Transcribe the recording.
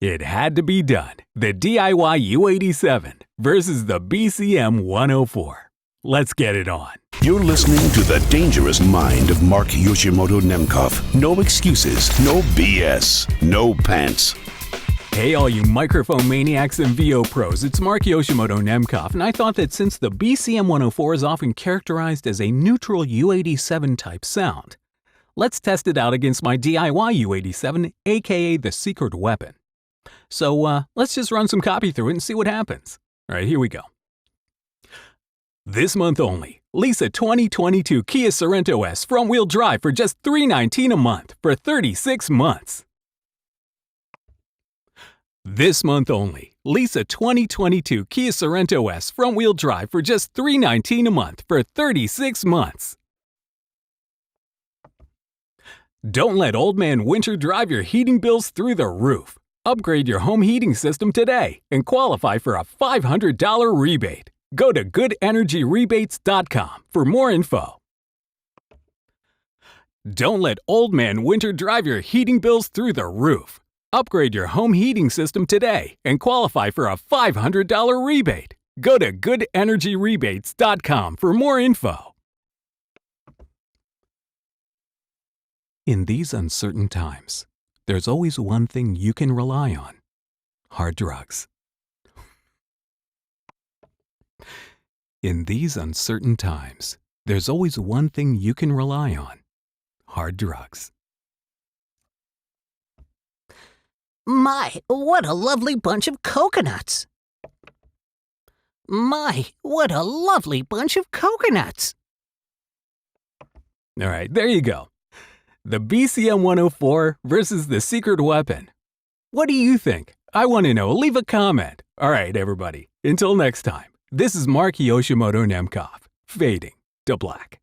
It had to be done. The DIY U87 versus the BCM-104. Let's get it on. You're listening to The Dangerous Mind of Mark Yoshimoto Nemkov. No excuses, no BS, no pants. Hey all you microphone maniacs and VO pros, it's Mark Yoshimoto Nemkov, and I thought that since the BCM-104 is often characterized as a neutral U87 type sound, let's test it out against my DIY U87, aka the secret weapon. So let's just run some copy through it and see what happens. Alright, here we go. This month only, lease a 2022 Kia Sorento S front-wheel drive for just $319 a month for 36 months. This month only, lease a 2022 Kia Sorento S front-wheel drive for just $319 a month for 36 months. Don't let old man winter drive your heating bills through the roof. Upgrade your home heating system today and qualify for a $500 rebate. Go to goodenergyrebates.com for more info. Don't let old man winter drive your heating bills through the roof. Upgrade your home heating system today and qualify for a $500 rebate. Go to goodenergyrebates.com for more info. In these uncertain times, there's always one thing you can rely on: hard drugs. In these uncertain times, there's always one thing you can rely on: hard drugs. My, what a lovely bunch of coconuts! My, what a lovely bunch of coconuts! All right, there you go. The BCM-104 versus the secret weapon. What do you think? I want to know. Leave a comment. All right, everybody. Until next time, this is Mark Yoshimoto Nemkov, fading to black.